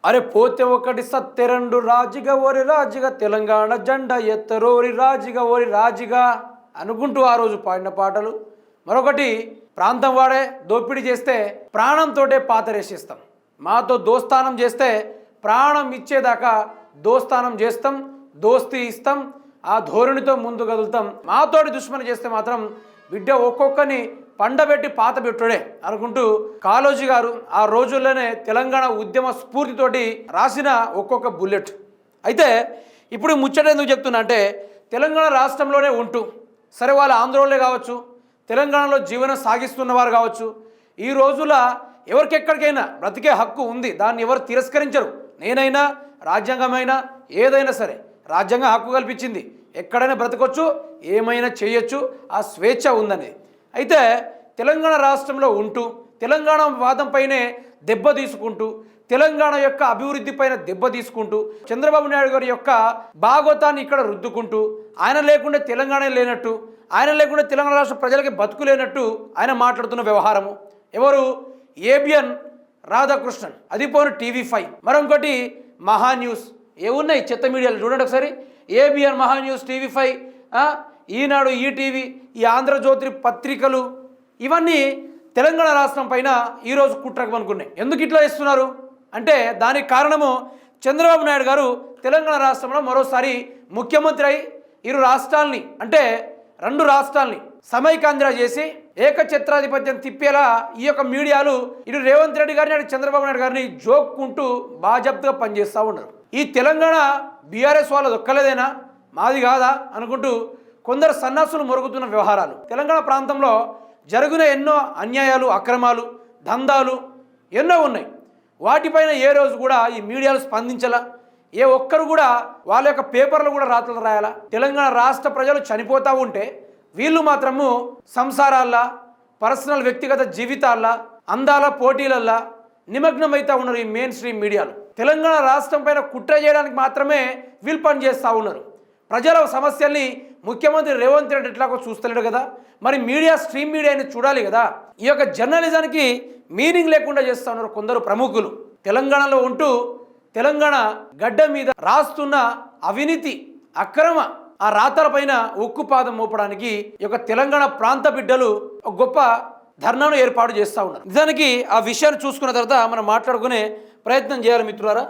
అరే పోతే ఒకటి సత్తెరండు రాజిగా ఓరి రాజిగా తెలంగాణ జెండా ఎత్తరోరి రాజిగా ఓరి రాజిగా అనుకుంటూ ఆ రోజు పాడిన పాటలు. మరొకటి ప్రాంతం వాడే దోపిడీ చేస్తే ప్రాణంతోటే పాతరేసేస్తాం, మాతో దోస్తానం చేస్తే ప్రాణం ఇచ్చేదాకా దోస్తానం చేస్తాం, దోస్తీ ఇస్తాం, ఆ ధోరణితో ముందు కదులుతాం, మాతోటి దుష్మని చేస్తే మాత్రం బిడ్డ ఒక్కొక్కరిని పండబెట్టి పాత పెట్టుడే అనుకుంటూ కాళోజీ గారు ఆ రోజుల్లోనే తెలంగాణ ఉద్యమ స్ఫూర్తితోటి రాసిన ఒక్కొక్క బుల్లెట్. అయితే ఇప్పుడు ముచ్చట ఎందుకు చెప్తున్నా అంటే, తెలంగాణ రాష్ట్రంలోనే ఉంటూ సరే వాళ్ళు ఆంధ్రోళ్ళే కావచ్చు, తెలంగాణలో జీవనం సాగిస్తున్నవారు కావచ్చు, ఈ రోజుల ఎవరికెక్కడికైనా బ్రతికే హక్కు ఉంది, దాన్ని ఎవరు తిరస్కరించరు. నేనైనా రాజ్యాంగమైనా ఏదైనా సరే రాజ్యాంగం హక్కు కల్పించింది, ఎక్కడైనా బ్రతకొచ్చు, ఏమైనా చేయొచ్చు, ఆ స్వేచ్ఛ ఉందని. అయితే తెలంగాణ రాష్ట్రంలో ఉంటూ తెలంగాణ వాదంపైనే దెబ్బ తీసుకుంటూ తెలంగాణ యొక్క అభివృద్ధి పైన దెబ్బ తీసుకుంటూ చంద్రబాబు నాయుడు గారి యొక్క భాగోతాన్ని ఇక్కడ రుద్దుకుంటూ ఆయన లేకుండా తెలంగాణ లేనట్టు, ఆయన లేకుండా తెలంగాణ రాష్ట్ర ప్రజలకి బతుకు లేనట్టు ఆయన మాట్లాడుతున్న వ్యవహారము. ఎవరు? ఏబిఎన్ రాధాకృష్ణన్, అది పోను టీవీ5, మరొకటి మహా న్యూస్. ఏమున్నాయి చెత్త మీడియాలు చూడండి ఒకసారి. ఏబిఎన్, మహా న్యూస్, టీవీ5, ఈనాడు, ఈటీవీ, ఈ ఆంధ్రజ్యోతి పత్రికలు, ఇవన్నీ తెలంగాణ రాష్ట్రం పైన ఈరోజు కుట్రకు అనుకున్నాయి. ఎందుకు ఇట్లా ఇస్తున్నారు అంటే దానికి కారణము చంద్రబాబు నాయుడు గారు తెలంగాణ రాష్ట్రంలో మరోసారి ముఖ్యమంత్రి అయి ఇరు రాష్ట్రాలని అంటే రెండు రాష్ట్రాలని సమైకాంధ్ర చేసి ఏకఛత్రాధిపత్యం తిప్పేలా ఈ యొక్క మీడియాలు ఇటు రేవంత్ రెడ్డి గారిని అటు చంద్రబాబు నాయుడు గారిని జోక్కుంటూ బాజాబ్తుగా పనిచేస్తూ ఉన్నారు. ఈ తెలంగాణ బీఆర్ఎస్ వాళ్ళది ఒక్కలేదేనా, మాది కాదా అనుకుంటూ కొందరు సన్నాసులు మొరుగుతున్న వ్యవహారాలు. తెలంగాణ ప్రాంతంలో జరిగిన ఎన్నో అన్యాయాలు, అక్రమాలు, దందాలు ఎన్నో ఉన్నాయి. వాటిపైన ఏ రోజు కూడా ఈ మీడియాలు స్పందించాలా, ఏ ఒక్కరు కూడా వాళ్ళ యొక్క పేపర్లు కూడా రాతలు రాయాలా. తెలంగాణ రాష్ట్ర ప్రజలు చనిపోతూ ఉంటే వీళ్ళు మాత్రము సంసారాల్లా, పర్సనల్ వ్యక్తిగత జీవితాల్లా, అందాల పోటీలల్లా నిమగ్నమైతే ఉన్నారు ఈ మెయిన్ స్ట్రీమ్ మీడియాలు. తెలంగాణ రాష్ట్రం పైన కుట్ర చేయడానికి మాత్రమే వీళ్ళు పనిచేస్తూ ఉన్నారు. ప్రజల సమస్యల్ని ముఖ్యమంత్రి రేవంత్ రెడ్డి ఎట్లాగో చూస్తలేడు కదా, మరి మీడియా స్ట్రీమ్ మీడియాని చూడాలి కదా. ఈ యొక్క జర్నలిజానికి మీనింగ్ లేకుండా చేస్తూ ఉన్నారు కొందరు ప్రముఖులు. తెలంగాణలో ఉంటూ తెలంగాణ గడ్డ మీద రాస్తున్న అవినీతి, అక్రమ ఆ రాతల పైన ఉక్కుపాదం మోపడానికి ఈ యొక్క తెలంగాణ ప్రాంత బిడ్డలు ఒక గొప్ప ధర్నాను ఏర్పాటు చేస్తూ ఉన్నారు. నిజానికి ఆ విషయాన్ని చూసుకున్న తర్వాత మనం మాట్లాడుకునే ప్రయత్నం చేయాలి మిత్రులారా.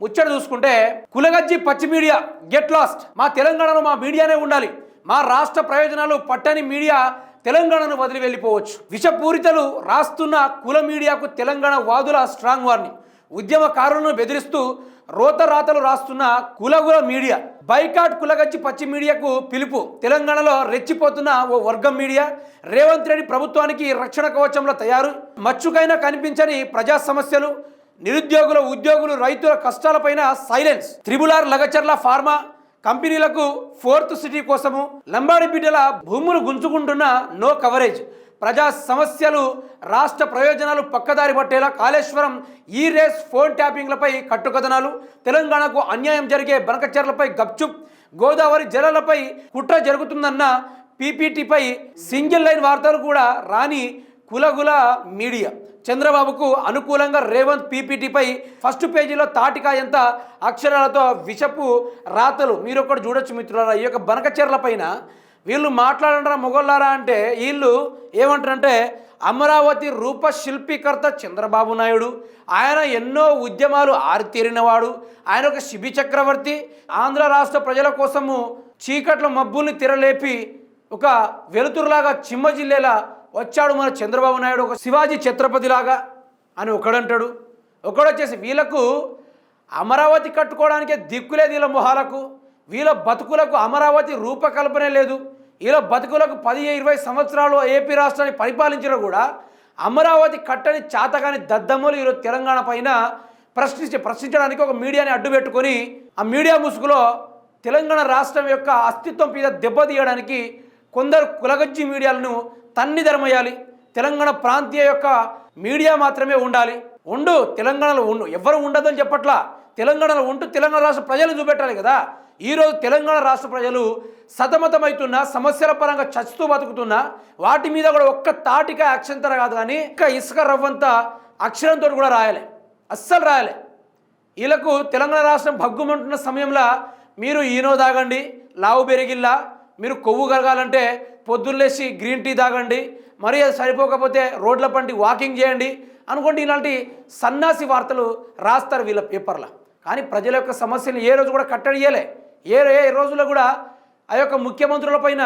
ముచ్చట చూసుకుంటే కులగజ్జి పచ్చి మీడియా గెట్ లాస్ట్. మా తెలంగాణలో మా మీడియానే ఉండాలి, మా రాష్ట్ర ప్రయోజనాలు పట్టని మీడియా తెలంగాణను వదిలి వెళ్ళిపోవచ్చు. విషపూరితలు రాస్తున్న కుల మీడియాకు తెలంగాణ వాదుల స్ట్రాంగ్ వార్నింగ్. ఉద్యమకారులను బెదిరిస్తూ రోతరాతలు రాస్తున్న కులగుల మీడియా బైకాట్ కులగజ్జి పచ్చి మీడియాకు పిలుపు. తెలంగాణలో రెచ్చిపోతున్న ఓ వర్గం మీడియా రేవంత్ రెడ్డి ప్రభుత్వానికి రక్షణ కవచంలో తయారు. మచ్చుకైనా కనిపించని ప్రజా సమస్యలు, నిరుద్యోగుల, ఉద్యోగులు, రైతుల కష్టాలపైన సైలెన్స్. త్రిబులార్ లగచర్ల ఫార్మా కంపెనీలకు ఫోర్త్ సిటీ కోసము లంబాడి బిడ్డల భూములు గుంజుకుంటున్న నో కవరేజ్. ప్రజా సమస్యలు, రాష్ట్ర ప్రయోజనాలు పక్కదారి పట్టేలా కాళేశ్వరం, ఈ రేస్, ఫోన్ ట్యాపింగ్లపై కట్టుకథనాలు, తెలంగాణకు అన్యాయం జరిగే బనకచర్లపై గప్చుప్, గోదావరి జలాలపై కుట్ర జరుగుతుందన్న పీపీటీపై సింగిల్ లైన్ వార్తలు కూడా రాని కులగుల మీడియా. చంద్రబాబుకు అనుకూలంగా రేవంత్ పీపీటీపై ఫస్ట్ పేజీలో తాటికాయంత అక్షరాలతో విషపు రాతలు. మీరు ఒకటి చూడొచ్చు మిత్రులారా. ఈ యొక్క బనకచెర్ల పైన వీళ్ళు మాట్లాడంటారా మొగోళ్ళారా అంటే వీళ్ళు ఏమంటారంటే అమరావతి రూపశిల్పీకర్త చంద్రబాబు నాయుడు, ఆయన ఎన్నో ఉద్యమాలు ఆరితేరినవాడు, ఆయన ఒక శిబి చక్రవర్తి, ఆంధ్ర రాష్ట్ర ప్రజల కోసము చీకట్ల మబ్బుల్ని తెరలేపి ఒక వెలుతురులాగా చిమ్మజిల్లేలా వచ్చాడు మన చంద్రబాబు నాయుడు, ఒక శివాజీ ఛత్రపతిలాగా అని ఒకడంటాడు. ఒకడొచ్చేసి వీళ్ళకు అమరావతి కట్టుకోవడానికే దిక్కులేదు వీళ్ళ మొహాలకు, వీళ్ళ బతుకులకు అమరావతి రూపకల్పనే లేదు. వీళ్ళ బతుకులకు 10-20 సంవత్సరాలు ఏపీ రాష్ట్రాన్ని పరిపాలించినా కూడా అమరావతి కట్టని చాతగాని దద్దమ్మలు ఈరోజు తెలంగాణ పైన ప్రశ్నించడానికి ఒక మీడియాని అడ్డు పెట్టుకొని ఆ మీడియా ముసుగులో తెలంగాణ రాష్ట్రం యొక్క అస్తిత్వం మీద దెబ్బతీయడానికి కొందరు కులగజ్జి మీడియాలను తన్నిధరమయ్యాలి. తెలంగాణ ప్రాంతీయ యొక్క మీడియా మాత్రమే ఉండాలి. తెలంగాణలో ఎవరు ఉండదని చెప్పట్లా, తెలంగాణలో తెలంగాణ రాష్ట్ర ప్రజలు చూపెట్టాలి కదా. ఈరోజు తెలంగాణ రాష్ట్ర ప్రజలు సతమతమవుతున్నా, సమస్యల పరంగా చచ్చుతూ బతుకుతున్నా, వాటి మీద కూడా ఒక్క తాటిక అక్షంతర కాదు కానీ ఇసుక రవ్వంత అక్షరంతో కూడా రాయలే, అస్సలు రాయలే. వీళ్ళకు తెలంగాణ రాష్ట్రం భగ్గుమంటున్న సమయంలో మీరు ఈనో తాగండి, లావు పెరిగిల్లా, మీరు కొవ్వు కరగాలంటే పొద్దున్నేసి గ్రీన్ టీ తాగండి, మరి అది సరిపోకపోతే రోడ్ల పంటి వాకింగ్ చేయండి అనుకోండి. ఇలాంటి సన్నాసి వార్తలు రాస్తారు వీళ్ళ పేపర్లో. కానీ ప్రజల యొక్క సమస్యలు ఏ రోజు కూడా కట్టడి చేయలే. ఏ రోజుల్లో కూడా ఆ యొక్క ముఖ్యమంత్రులపైన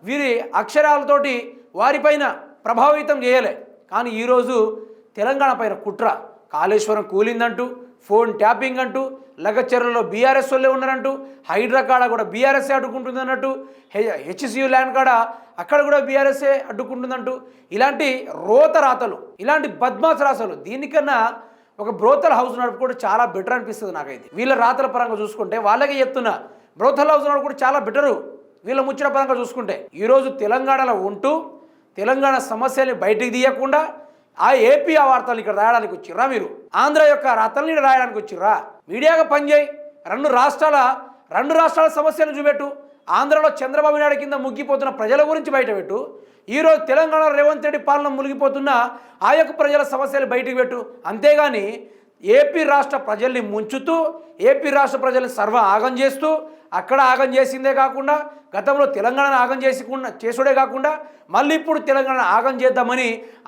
వీరి అక్షరాలతోటి వారిపైన ప్రభావితం చేయలే. కానీ ఈరోజు తెలంగాణ పైన కుట్ర, కాళేశ్వరం కూలిందంటూ, ఫోన్ ట్యాపింగ్ అంటూ, లగచర్లలో బీఆర్ఎస్ వాళ్ళే ఉన్నారంటూ, హైడ్రా కాడ కూడా బీఆర్ఎస్ఏ అడ్డుకుంటుంది అన్నట్టు, హెచ్సియు ల్యాండ్ కాడ అక్కడ కూడా బీఆర్ఎస్ఏ అడ్డుకుంటుందంటూ, ఇలాంటి రోత రాతలు, ఇలాంటి బద్మాస్ రాతలు, దీనికన్నా ఒక బ్రోతల్ హౌస్ నడుపుకోవడం చాలా బెటర్ అనిపిస్తుంది నాకైతే. వీళ్ళ రాతల పరంగా చూసుకుంటే వాళ్ళకే చెప్తున్నా, బ్రోతల్ హౌస్ నడుపుకోవడం చాలా బెటరు వీళ్ళ ముచ్చట పరంగా చూసుకుంటే. ఈరోజు తెలంగాణలో ఉంటూ తెలంగాణ సమస్యల్ని బయటికి తీయకుండా ఆ ఏపీ ఆ వార్తలు ఇక్కడ రాయడానికి వచ్చిర్రా మీరు? ఆంధ్ర యొక్క రాతల్ని రాయడానికి వచ్చిర్రా? మీడియాగా పనిచేయి, రెండు రాష్ట్రాల సమస్యలను చూపెట్టు. ఆంధ్రలో చంద్రబాబు నాయుడు కింద ముగ్గిపోతున్న ప్రజల గురించి బయటపెట్టు. ఈరోజు తెలంగాణలో రేవంత్ రెడ్డి పాలన మునిగిపోతున్న ఆ యొక్క ప్రజల సమస్యలు బయటికి పెట్టు. అంతేగాని ఏపీ రాష్ట్ర ప్రజల్ని ముంచుతూ, ఏపీ రాష్ట్ర ప్రజల్ని సర్వ ఆగం చేస్తూ, అక్కడ ఆగం చేసిందే కాకుండా గతంలో తెలంగాణను ఆగం చేసుడే కాకుండా మళ్ళీ ఇప్పుడు తెలంగాణ ఆగం చేద్దామని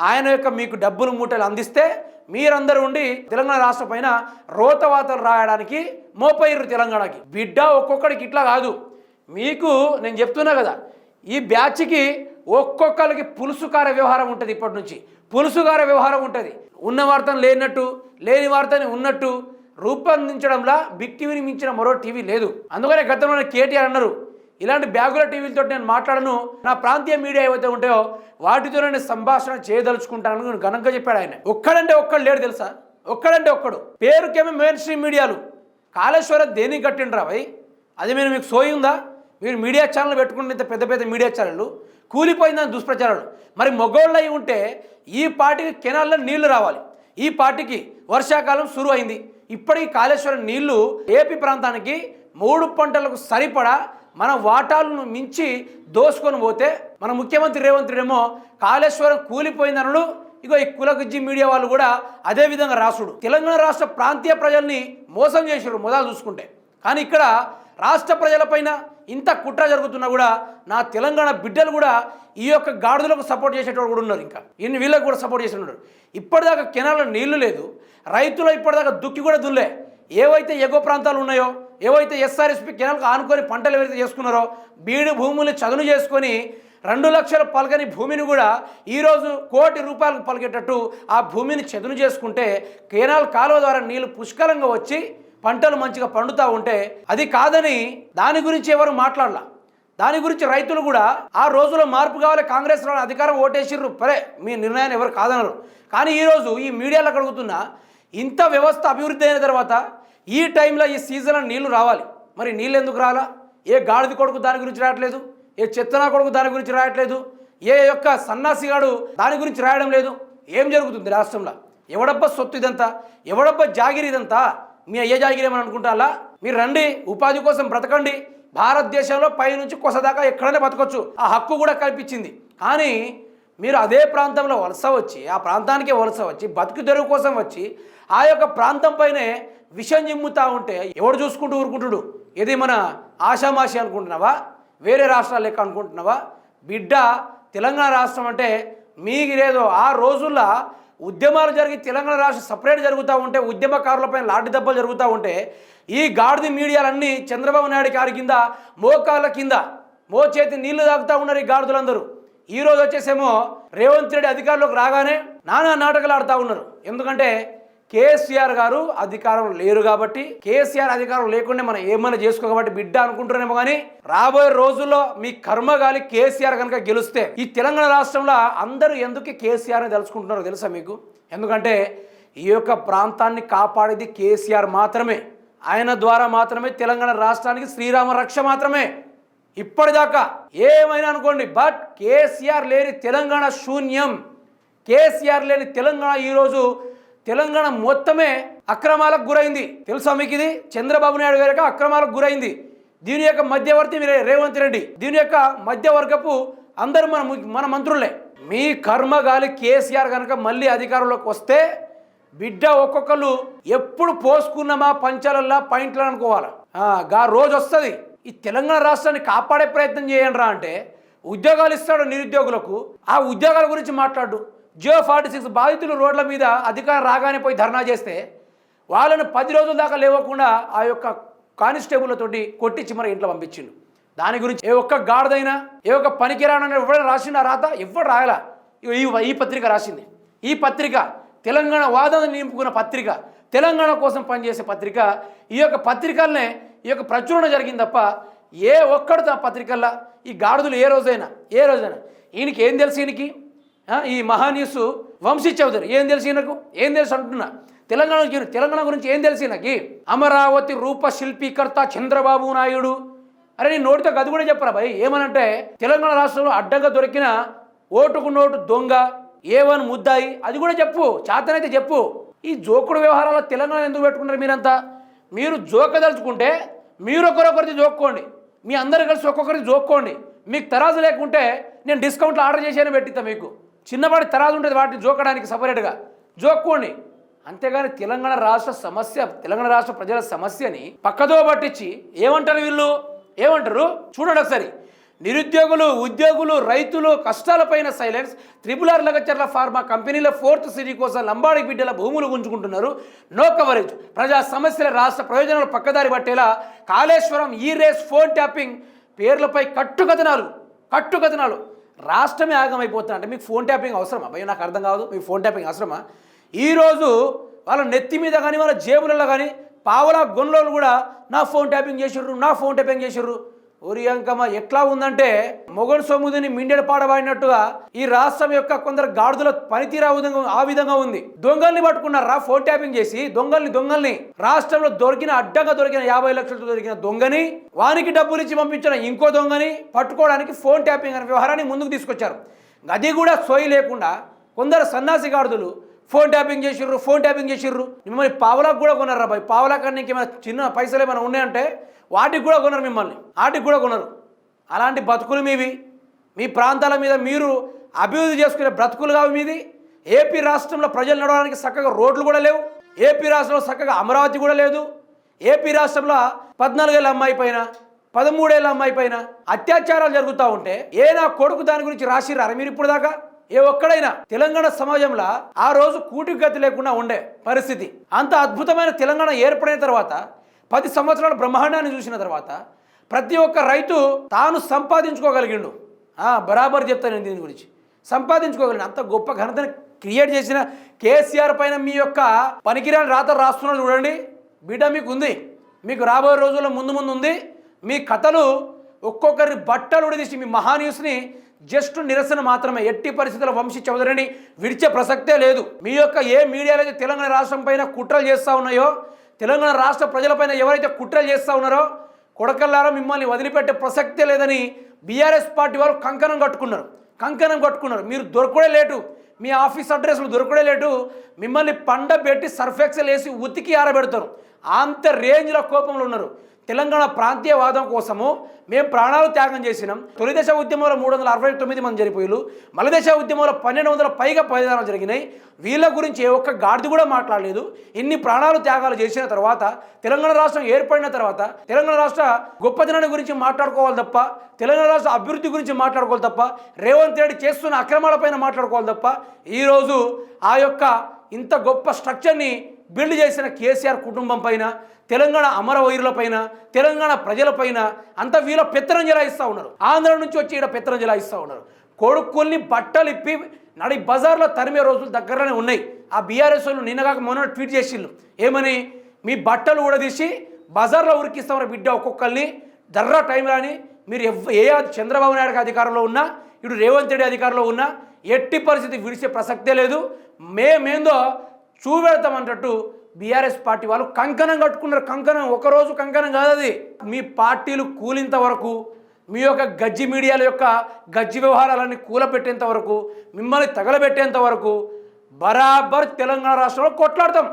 ఆయన యొక్క మీకు డబ్బులు మూటలు అందిస్తే మీరందరూ ఉండి తెలంగాణ రాష్ట్రం పైన రోతవాతలు రాయడానికి మోపయ్యారు తెలంగాణకి. బిడ్డ ఒక్కొక్కడికి ఇట్లా కాదు. మీకు నేను చెప్తున్నా కదా, ఈ బ్యాచ్కి ఒక్కొక్కరికి పులుసుకార వ్యవహారం ఉంటుంది. ఇప్పటి నుంచి పులుసుకార వ్యవహారం ఉంటుంది. ఉన్న వార్తను లేనట్టు, లేని వార్తని ఉన్నట్టు రూపొందించడంలో బిగ్ టీవీని మించిన మరో టీవీ లేదు. అందుకనే గతంలో కేటీఆర్ అన్నారు, ఇలాంటి బ్యాగుల టీవీలతో నేను మాట్లాడను, నా ప్రాంతీయ మీడియా ఏవైతే ఉంటాయో వాటితో నేను సంభాషణ చేయదలుచుకుంటానని ఘనంగా చెప్పాడు ఆయన. ఒక్కడంటే ఒక్కడు లేడు తెలుసా? ఒక్కడంటే ఒక్కడు. పేరుకేమో మెయిన్ స్ట్రీమ్ మీడియాలు. కాళేశ్వరం దేనికి కట్టిండ్రా భయ్? అది మీరు మీకు సోయి ఉందా? మీరు మీడియా ఛానల్ పెట్టుకుంటే పెద్ద పెద్ద మీడియా ఛానళ్ళు కూలిపోయిందని దుష్ప్రచారాలు. మరి మొగోళ్ళు అయి ఉంటే ఈ పార్టీకి కెనాల్లో నీళ్లు రావాలి. ఈ పార్టీకి వర్షాకాలం సురు అయింది. ఇప్పటికీ కాళేశ్వరం నీళ్లు ఏపీ ప్రాంతానికి 3 పంటలకు సరిపడా మన వాటాలను మించి దోసుకొని పోతే మన ముఖ్యమంత్రి రేవంత్ రెడ్డి ఏమో కాళేశ్వరం కూలిపోయిందనడు. ఇగో ఈ కులగుజ్జి మీడియా వాళ్ళు కూడా అదే విధంగా రాసుడు. తెలంగాణ రాష్ట్ర ప్రాంతీయ ప్రజల్ని మోసం చేసారు మొదలు చూసుకుంటే. కానీ ఇక్కడ రాష్ట్ర ప్రజలపైన ఇంత కుట్ర జరుగుతున్నా కూడా నా తెలంగాణ బిడ్డలు కూడా ఈ యొక్క గాడిదలకు సపోర్ట్ చేసేటోళ్ళు కూడా ఉన్నారు. ఇంకా వీళ్ళకి కూడా సపోర్ట్ చేసి ఉన్నారు. ఇప్పటిదాకా కెనాల్లో నీళ్లు లేదు, రైతులు ఇప్పటిదాకా దుక్కి కూడా దున్లే. ఏవైతే ఎగువ ప్రాంతాలు ఉన్నాయో, ఏవైతే ఎస్ఆర్ఎస్పీ కెనాల్కి ఆనుకొని పంటలు ఏవైతే చేసుకున్నారో, బీడు భూముల్ని చదును చేసుకొని 2 లక్షల పలకని భూమిని కూడా ఈరోజు ₹1,00,00,000 పలికేటట్టు ఆ భూమిని చదును చేసుకుంటే కెనాల్ కాలువ ద్వారా నీళ్లు పుష్కలంగా వచ్చి పంటలు మంచిగా పండుతూ ఉంటే అది కాదని దాని గురించి ఎవరు మాట్లాడాల. దాని గురించి రైతులు కూడా ఆ రోజులో మార్పు కావాలి, కాంగ్రెస్ అధికారం ఓటేసిర్రు, పరే మీ నిర్ణయాన్ని ఎవరు కాదనరు. కానీ ఈరోజు ఈ మీడియాలో అడుగుతున్నా, ఇంత వ్యవస్థ అభివృద్ధి అయిన తర్వాత ఈ టైంలో ఈ సీజన్లో నీళ్లు రావాలి. మరి నీళ్ళు ఎందుకు రాలా? ఏ గాడిది కొడుకు దాని గురించి రాయట్లేదు, ఏ చెత్తనా కొడుకు దాని గురించి రాయట్లేదు, ఏ యొక్క సన్నాసిగాడు దాని గురించి రాయడం లేదు. ఏం జరుగుతుంది రాష్ట్రంలో? ఎవడబ్బా సొత్తు ఇదంతా? ఎవడబ్బా జాగిరి ఇదంతా? మీ అయ్య జాగిరేమని అనుకుంటారా? మీరు రండి, ఉపాధి కోసం బ్రతకండి. భారతదేశంలో పైనుంచి కొసదాకా ఎక్కడైనా బతకొచ్చు, ఆ హక్కు కూడా కల్పించింది. కానీ మీరు అదే ప్రాంతంలో వలస వచ్చి, ఆ ప్రాంతానికే వలస వచ్చి, బతుకు తెరువు కోసం వచ్చి ఆ యొక్క ప్రాంతం పైనే విషం జిమ్ముతా ఉంటే ఎవడు చూసుకుంటూ ఊరుకుంటుడు? ఇది మన ఆషామాషి అనుకుంటున్నావా? వేరే రాష్ట్రాలు లెక్క అనుకుంటున్నావా? బిడ్డ, తెలంగాణ రాష్ట్రం అంటే మీరేదో ఆ రోజుల్లో ఉద్యమాలు జరిగి తెలంగాణ రాష్ట్రం సపరేట్ జరుగుతూ ఉంటే, ఉద్యమకారులపైన లాఠీ దెబ్బలు జరుగుతూ ఉంటే ఈ గాడిద మీడియాలన్నీ చంద్రబాబు నాయుడు గారి కింద మోకాళ్ళ కింద మోచేతి నీళ్లు తాగుతూ ఉన్నారు ఈ గాడిదలందరూ. ఈరోజు వచ్చేసేమో రేవంత్ రెడ్డి అధికారంలోకి రాగానే నానా నాటకాలు ఆడుతూ ఉన్నారు. ఎందుకంటే కేసీఆర్ గారు అధికారం లేరు కాబట్టి, కేసీఆర్ అధికారం లేకుండా మనం ఏమైనా చేసుకో కాబట్టి బిడ్డ అనుకుంటున్నామో. కానీ రాబోయే రోజుల్లో మీ కర్మగాలి కేసీఆర్ కనుక గెలిస్తే ఈ తెలంగాణ రాష్ట్రంలో అందరూ ఎందుకు కేసీఆర్ని తెలుసుకుంటున్నారో తెలుసా మీకు? ఎందుకంటే ఈ యొక్క ప్రాంతాన్ని కాపాడేది కేసీఆర్ మాత్రమే. ఆయన ద్వారా మాత్రమే తెలంగాణ రాష్ట్రానికి శ్రీరామ రక్ష మాత్రమే. ఇప్పటిదాకా ఏమైనా అనుకోండి, బట్ కేసీఆర్ లేని తెలంగాణ శూన్యం. కేసీఆర్ లేని తెలంగాణ ఈరోజు తెలంగాణ మొత్తమే అక్రమాలకు గురైంది. తెలుసా మీకు ఇది? చంద్రబాబు నాయుడు గారి యొక్క అక్రమాలకు గురైంది. దీని యొక్క మధ్యవర్తి రేవంత్ రెడ్డి, దీని యొక్క మధ్యవర్గపు అందరూ మన మంత్రులే. మీ కర్మగాలి కేసీఆర్ కనుక మళ్ళీ అధికారంలోకి వస్తే బిడ్డ ఒక్కొక్కరు ఎప్పుడు పోసుకున్నామా పంచాలల్లా పాయింట్లు అనుకోవాలి. గా రోజు వస్తుంది. ఈ తెలంగాణ రాష్ట్రాన్ని కాపాడే ప్రయత్నం చేయండి అంటే ఉద్యోగాలు ఇస్తాడు నిరుద్యోగులకు, ఆ ఉద్యోగాల గురించి మాట్లాడు. జియో 46 బాధితులు రోడ్ల మీద అధికారం రాగానే పోయి ధర్నా చేస్తే వాళ్ళని 10 రోజుల దాకా లేవకుండా ఆ యొక్క కానిస్టేబుల్తోటి కొట్టించి మరి ఇంట్లో పంపించిండు. దాని గురించి ఏ ఒక్క గాడిదైనా ఏ ఒక్క పనికిరానని ఎవరైనా రాసిండు ఆ రాత? ఎవరు రాయలా. ఈ పత్రిక రాసింది. ఈ పత్రిక తెలంగాణ వాదన నింపుకున్న పత్రిక, తెలంగాణ కోసం పనిచేసే పత్రిక. ఈ యొక్క పత్రికలనే ఈ యొక్క ప్రచురణ జరిగింది తప్ప ఏ ఒక్కడు ఆ పత్రికల్లో ఈ గాడిదలు ఏ రోజైనా ఈయనకి ఏం తెలుసు? ఈయనకి ఈ మహాన్యూస్ వంశీ చౌదరి ఏం తెలుసు? ఈయనకు ఏం తెలుసు అంటున్నా. తెలంగాణ గురించి ఏం తెలుసు ఈయనకి? అమరావతి రూప శిల్పీకర్త చంద్రబాబు నాయుడు. అరే నీ నోటితో అది కూడా చెప్పరా భయ్. ఏమనంటే తెలంగాణ రాష్ట్రంలో అడ్డంగా దొరికిన ఓటుకు నోటు దొంగ, ఏవన్ ముద్దాయి, అది కూడా చెప్పు. చేతనైతే చెప్పు. ఈ జోకుడు వ్యవహారాల తెలంగాణ ఎందుకు పెట్టుకుంటారు మీరంతా? మీరు జోకదలుచుకుంటే మీరు ఒకరొకరిది జోక్కోండి, మీ అందరు కలిసి ఒక్కొక్కరిది జోక్కోండి. మీకు తరాజు లేకుంటే నేను డిస్కౌంట్లో ఆర్డర్ చేసేనే పెట్టిస్తా. మీకు చిన్నపాటి తరాజు ఉంటుంది వాటిని జోకడానికి సపరేట్గా జోక్కోండి. అంతేగాని తెలంగాణ రాష్ట్ర సమస్య, తెలంగాణ రాష్ట్ర ప్రజల సమస్యని పక్కదో పట్టించి ఏమంటారు వీళ్ళు? ఏమంటారు చూడండి ఒకసారి. నిరుద్యోగులు, ఉద్యోగులు, రైతులు కష్టాలపైన సైలెన్స్. RRR లగచర్ల ఫార్మా కంపెనీల 4th సిటీ కోసం లంబాడి బిడ్డల భూములు గుంజుకుంటున్నారు. No coverage. ప్రజా సమస్యల రాష్ట్ర ప్రయోజనాలు పక్కదారి పట్టేలా కాళేశ్వరం, ఈ రేస్, ఫోన్ ట్యాపింగ్ పేర్లపై కట్టుకథనాలు. రాష్ట్రమే ఆగమైపోతుంది. అంటే మీకు ఫోన్ ట్యాపింగ్ అవసరమా భయ? నాకు అర్థం కాదు. మీకు ఫోన్ ట్యాపింగ్ అవసరమా? ఈరోజు వాళ్ళ నెత్తి మీద కానీ వాళ్ళ జేబులలో కానీ పావలా గొన్లోలు కూడా నా ఫోన్ ట్యాపింగ్ చేసిర్రు. ఒరియంకమ్మ ఎట్లా ఉందంటే మొగడు సొమ్ముదిని మిండెడు పాడబడినట్టుగా ఈ రాష్ట్రం యొక్క కొందరు గాడిదల పనితీరు ఆ విధంగా ఉంది. దొంగల్ని పట్టుకున్నారా ఫోన్ ట్యాపింగ్ చేసి? దొంగల్ని రాష్ట్రంలో అడ్డంగా దొరికిన 50 లక్షలతో దొరికిన దొంగని, వానికి డబ్బులు ఇచ్చి పంపించిన ఇంకో దొంగని పట్టుకోవడానికి ఫోన్ ట్యాపింగ్ అనే వ్యవహారాన్ని ముందుకు తీసుకొచ్చారు. అది కూడా సోయి లేకుండా కొందరు సన్నాసి గాడిదలు ఫోన్ ట్యాపింగ్ చేసిర్రు. మిమ్మల్ని పావలాకు కూడా కొన్నారా బాయ్? పావలా కన్నా ఇంకేమైనా చిన్న పైసలు ఏమైనా ఉన్నాయంటే వాటికి కూడా కొనరు మిమ్మల్ని, వాటికి కూడా కొనరు. అలాంటి బతుకులు మీవి. మీ ప్రాంతాల మీద మీరు అభివృద్ధి చేసుకునే బ్రతుకులు కావు మీది. ఏపీ రాష్ట్రంలో ప్రజలు నడవడానికి చక్కగా రోడ్లు కూడా లేవు. ఏపీ రాష్ట్రంలో చక్కగా అమరావతి కూడా లేదు. ఏపీ రాష్ట్రంలో 14 ఏళ్ళ అమ్మాయి పైన 13 ఏళ్ళ అమ్మాయి పైన అత్యాచారాలు జరుగుతూ ఉంటే నా కొడుకు దాని గురించి రాసిర్రా మీరు ఇప్పుడు దాకా? ఏ ఒక్కడైనా తెలంగాణ సమాజంలో ఆ రోజు కూటికి గతి లేకుండా ఉండే పరిస్థితి. అంత అద్భుతమైన తెలంగాణ ఏర్పడిన తర్వాత 10 సంవత్సరాల బ్రహ్మాండాన్ని చూసిన తర్వాత ప్రతి ఒక్క రైతు తాను సంపాదించుకోగలిగిండు. బరాబర్ చెప్తాను నేను దీని గురించి. సంపాదించుకోగలిగిన అంత గొప్ప ఘనతను క్రియేట్ చేసిన కేసీఆర్ పైన మీ యొక్క పనికిరాని రాత రాస్తున్నారు చూడండి. బిడ్డ మీకు ఉంది. మీకు రాబోయే రోజుల్లో ముందు ఉంది. మీ కథలు ఒక్కొక్కరి బట్టలు ఉడదీసి మీ మహాన్యూస్ని జస్ట్ నిరసన మాత్రమే. ఎట్టి పరిస్థితుల్లో వంశీ చౌదరిని విడిచే ప్రసక్తే లేదు. మీ యొక్క ఏ మీడియాలో అయితే తెలంగాణ రాష్ట్రం పైన కుట్రలు చేస్తూ ఉన్నాయో, తెలంగాణ రాష్ట్ర ప్రజలపైన ఎవరైతే కుట్రలు చేస్తూ ఉన్నారో కొడకల్లారా మిమ్మల్ని వదిలిపెట్టే ప్రసక్తే లేదని బీఆర్ఎస్ పార్టీ వారు కంకణం కట్టుకున్నారు. మీరు దొరకడే లేటు, మీ ఆఫీస్ అడ్రస్లు దొరకడే లేటు. మిమ్మల్ని పండబెట్టి సర్ఫెక్సల్ వేసి ఉతికి ఆరబెడతారు. అంత రేంజ్లో కోపంలో ఉన్నారు. తెలంగాణ ప్రాంతీయవాదం కోసము మేము ప్రాణాలు త్యాగం చేసినాం. తొలి దశ ఉద్యమంలో 369 మంది చనిపోయారు. మలి దశ ఉద్యమంలో 1200 పైగా బలిదానాలు జరిగినాయి. వీళ్ళ గురించి ఏ ఒక్క గాడిద కూడా మాట్లాడలేదు. ఇన్ని ప్రాణాలు త్యాగాలు చేసిన తర్వాత, తెలంగాణ రాష్ట్రం ఏర్పడిన తర్వాత తెలంగాణ రాష్ట్ర గొప్పదనాన్ని గురించి మాట్లాడుకోవాలి తప్ప, తెలంగాణ రాష్ట్ర అభివృద్ధి గురించి మాట్లాడుకోవాలి తప్ప, రేవంత్ రెడ్డి చేస్తున్న అక్రమాలపైన మాట్లాడుకోవాలి తప్ప, ఈరోజు ఆ యొక్క ఇంత గొప్ప స్ట్రక్చర్ని బిల్డ్ చేసిన కేసీఆర్ కుటుంబం పైన, తెలంగాణ అమరవీరులపైన, తెలంగాణ ప్రజలపైన అంతా వీళ్ళ పెత్తనం జలాయిస్తూ ఉన్నారు. ఆంధ్ర నుంచి వచ్చి ఇక్కడ పెత్తనం జలాయిస్తూ ఉన్నారు. కొడుకుల్ని బట్టలు ఇప్పి నడి బజార్లో తరిమే రోజులు దగ్గరనే ఉన్నాయి. ఆ బీఆర్ఎస్ వాళ్ళు నిన్నగాక మొన్న ట్వీట్ చేసిళ్ళు ఏమని? మీ బట్టలు కూడా తీసి బజార్లో ఉరికిస్తామని బిడ్డ ఒక్కొక్కరిని దర్రా టైం రాని. మీరు చంద్రబాబు నాయుడుకి అధికారంలో ఉన్నా, ఇటు రేవంత్ రెడ్డి అధికారంలో ఉన్నా ఎట్టి పరిస్థితి విడిచే ప్రసక్తే లేదు. మేమేందో చూపెడతామంటట్టు బీఆర్ఎస్ పార్టీ వాళ్ళు కంకణం కట్టుకున్నారు. కంకణం ఒకరోజు కంకణం కాదు అది. మీ పార్టీలు కూలింత వరకు, మీ యొక్క గజ్జి మీడియాల యొక్క గజ్జి వ్యవహారాలన్నీ కూలపెట్టేంత వరకు, మిమ్మల్ని తగలబెట్టేంత వరకు బరాబర్ తెలంగాణ రాష్ట్రంలో కొట్లాడతాం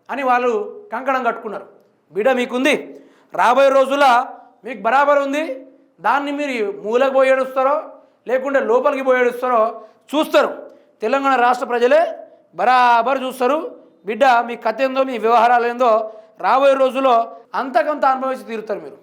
అని వాళ్ళు కంకణం కట్టుకున్నారు. బిడ్డ మీకుంది. రాబోయే రోజుల్లో మీకు బరాబర్ ఉంది. దాన్ని మీరు మూలకు పోయి ఏడుస్తారో లేకుంటే లోపలికి పోయి ఏడుస్తారో చూస్తారు. తెలంగాణ రాష్ట్ర ప్రజలే బరాబర్ చూస్తారు. బిడ్డ మీ కథ ఏందో మీ వ్యవహారాలు ఏందో రాబోయే రోజుల్లో అంతకంత అనుభవించి తీరుతారు మీరు.